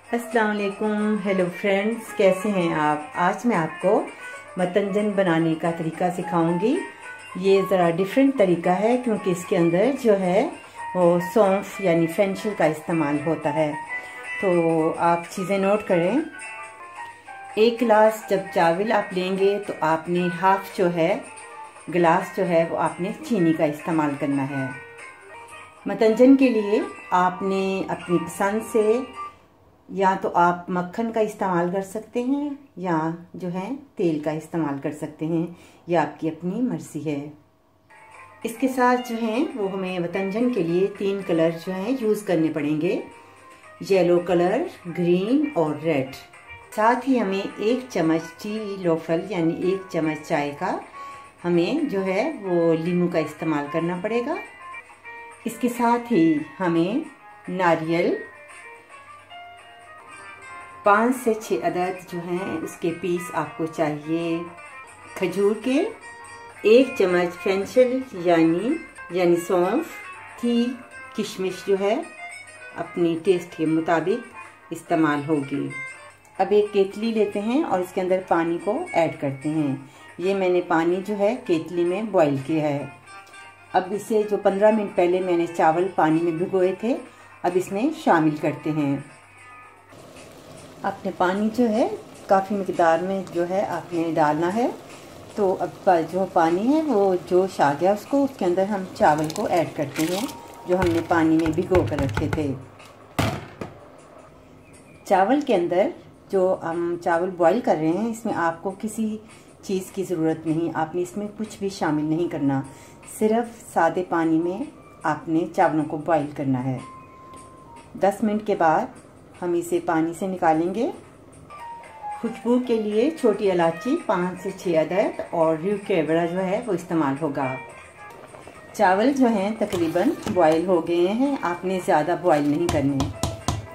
अस्सलाम वालेकुम। Hello friends, कैसे हैं आप। आज मैं आपको मतंजन बनाने का तरीका सिखाऊंगी। ये ज़रा डिफरेंट तरीका है क्योंकि इसके अंदर जो है वो सौंफ यानी फेंसिल का इस्तेमाल होता है। तो आप चीज़ें नोट करें। 1 गिलास जब चावल आप लेंगे तो आपने हाफ जो है गिलास जो है वो आपने चीनी का इस्तेमाल करना है। मतंजन के लिए आपने अपनी पसंद से या तो आप मक्खन का इस्तेमाल कर सकते हैं या जो है तेल का इस्तेमाल कर सकते हैं, यह आपकी अपनी मर्जी है। इसके साथ जो है वो हमें मतंजन के लिए 3 कलर जो है यूज़ करने पड़ेंगे, येलो कलर, ग्रीन और रेड। साथ ही हमें 1 चम्मच टी लोफल यानी 1 चम्मच चाय का हमें जो है वो लीमू का इस्तेमाल करना पड़ेगा। इसके साथ ही हमें नारियल 5 से 6 अदद जो हैं उसके पीस आपको चाहिए। खजूर के 1 चम्मच फेंसिल यानी सौंफ की किशमिश जो है अपनी टेस्ट के मुताबिक इस्तेमाल होगी। अब एक केतली लेते हैं और इसके अंदर पानी को ऐड करते हैं। ये मैंने पानी जो है केतली में बॉईल किया है। अब इसे जो 15 मिनट पहले मैंने चावल पानी में भिगोए थे अब इसमें शामिल करते हैं। आपने पानी जो है काफ़ी मिकदार में जो है आपने डालना है। तो अब जो पानी है वो जोश आ गया उसको, उसके अंदर हम चावल को ऐड करते हैं जो हमने पानी में भिगो कर रखे थे। चावल के अंदर जो हम चावल बॉईल कर रहे हैं इसमें आपको किसी चीज़ की ज़रूरत नहीं, आपने इसमें कुछ भी शामिल नहीं करना, सिर्फ सादे पानी में आपने चावलों को बॉईल करना है। 10 मिनट के बाद हम इसे पानी से निकालेंगे। खुशबू के लिए छोटी इलायची 5 से 6 अदद और रू केवड़ा जो है वो इस्तेमाल होगा। चावल जो हैं तकरीबन बॉईल हो गए हैं, आपने ज़्यादा बॉईल नहीं करने।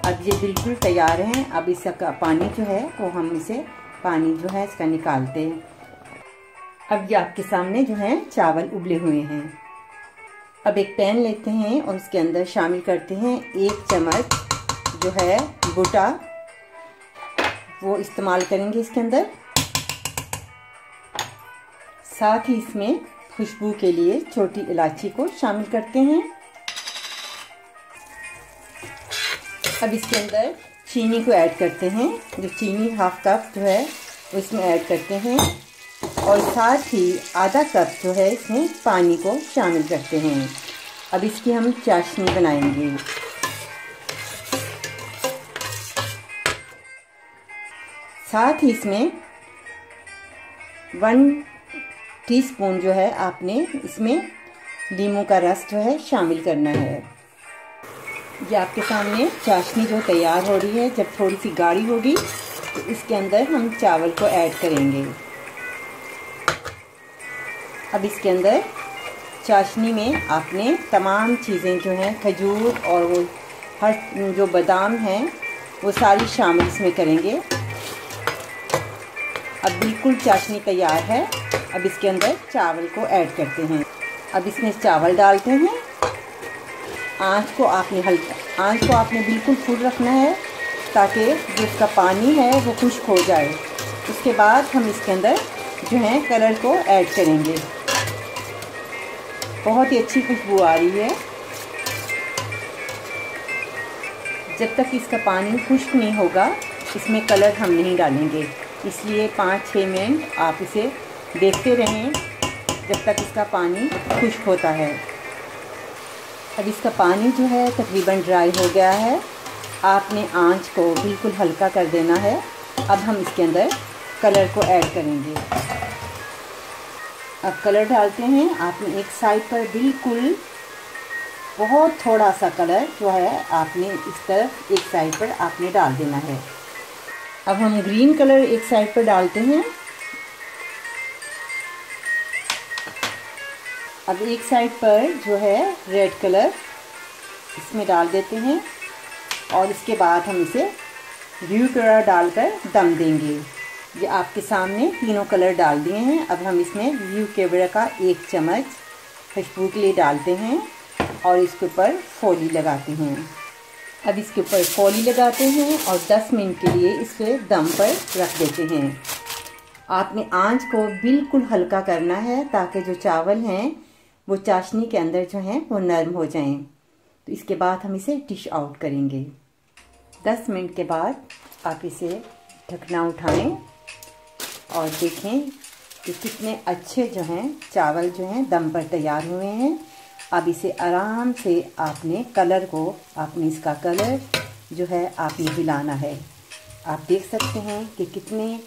अब ये बिल्कुल तैयार हैं। अब इसका पानी जो है वो हम इसे पानी जो है इसका निकालते हैं। अब ये आपके सामने जो है चावल उबले हुए हैं। अब एक पैन लेते हैं और उसके अंदर शामिल करते हैं 1 चम्मच जो है बूटा, वो इस्तेमाल करेंगे इसके अंदर। साथ ही इसमें खुशबू के लिए छोटी इलायची को शामिल करते हैं। अब इसके अंदर चीनी को ऐड करते हैं। जो चीनी हाफ कप जो है वो इसमें ऐड करते हैं और साथ ही आधा कप जो है इसमें पानी को शामिल करते हैं। अब इसकी हम चाशनी बनाएंगे। साथ ही इसमें 1 टीस्पून जो है आपने इसमें नींबू का रस जो है शामिल करना है। ये आपके सामने चाशनी जो तैयार हो रही है, जब थोड़ी सी गाढ़ी होगी तो इसके अंदर हम चावल को ऐड करेंगे। अब इसके अंदर चाशनी में आपने तमाम चीज़ें जो हैं खजूर और वो हर जो बादाम हैं वो सारी शामिल इसमें करेंगे। अब बिल्कुल चाशनी तैयार है। अब इसके अंदर चावल को ऐड करते हैं। अब इसमें चावल डालते हैं। आंच को आपने बिल्कुल फुल रखना है ताकि जो इसका पानी है वो खुश्क हो जाए। उसके बाद हम इसके अंदर जो है कलर को ऐड करेंगे। बहुत ही अच्छी खुशबू आ रही है। जब तक इसका पानी खुश्क नहीं होगा इसमें कलर हम नहीं डालेंगे, इसलिए 5-6 मिनट आप इसे देखते रहें जब तक इसका पानी खुश्क होता है। अब इसका पानी जो है तकरीबन ड्राई हो गया है। आपने आंच को बिल्कुल हल्का कर देना है। अब हम इसके अंदर कलर को ऐड करेंगे। अब कलर डालते हैं। आपने एक साइड पर बिल्कुल बहुत थोड़ा सा कलर जो है आपने इस तरफ एक साइड पर आपने डाल देना है। अब हम ग्रीन कलर एक साइड पर डालते हैं। अब एक साइड पर जो है रेड कलर इसमें डाल देते हैं और इसके बाद हम इसे रू केवड़ा डालकर दम देंगे। ये आपके सामने तीनों कलर डाल दिए हैं। अब हम इसमें रू केवड़ा का 1 चम्मच खुशबू के लिए डालते हैं और इसके ऊपर फोली लगाते हैं। अब इसके ऊपर फॉली लगाते हैं और 10 मिनट के लिए इसे दम पर रख देते हैं। आपने आंच को बिल्कुल हल्का करना है ताकि जो चावल हैं वो चाशनी के अंदर जो हैं वो नरम हो जाएं। तो इसके बाद हम इसे डिश आउट करेंगे। 10 मिनट के बाद आप इसे ढकना उठाएं और देखें कि कितने अच्छे जो हैं चावल जो हैं दम पर तैयार हुए हैं। अब इसे आराम से आपने इसका कलर जो है आपने हिलाना है। आप देख सकते हैं कि कितने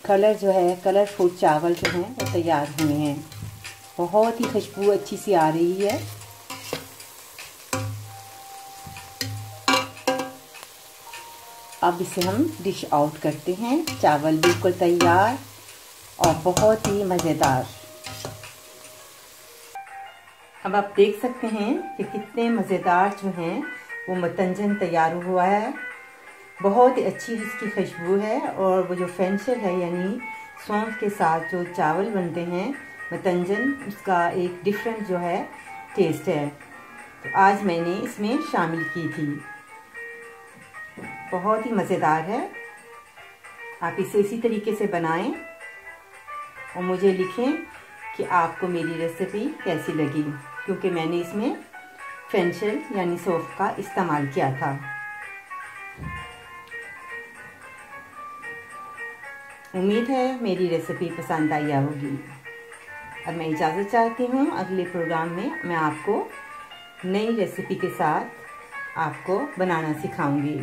कलरफुल चावल जो हैं वो तैयार हुए हैं। बहुत ही खुशबू अच्छी सी आ रही है। अब इसे हम डिश आउट करते हैं। चावल बिल्कुल तैयार और बहुत ही मज़ेदार। अब आप देख सकते हैं कि कितने मज़ेदार जो हैं वो मतंजन तैयार हुआ है। बहुत ही अच्छी इसकी खुशबू है और वो जो फेंचर है यानी सौंफ के साथ जो चावल बनते हैं मतंजन, उसका एक डिफरेंट जो है टेस्ट है। तो आज मैंने इसमें शामिल की थी। बहुत ही मज़ेदार है। आप इसे इसी तरीके से बनाएं और मुझे लिखें कि आपको मेरी रेसिपी कैसी लगी, क्योंकि मैंने इसमें फेंचर यानी सौंफ का इस्तेमाल किया था। उम्मीद है मेरी रेसिपी पसंद आई होगी। अब मैं इजाज़त चाहती हूँ। अगले प्रोग्राम में मैं आपको नई रेसिपी के साथ आपको बनाना सिखाऊंगी।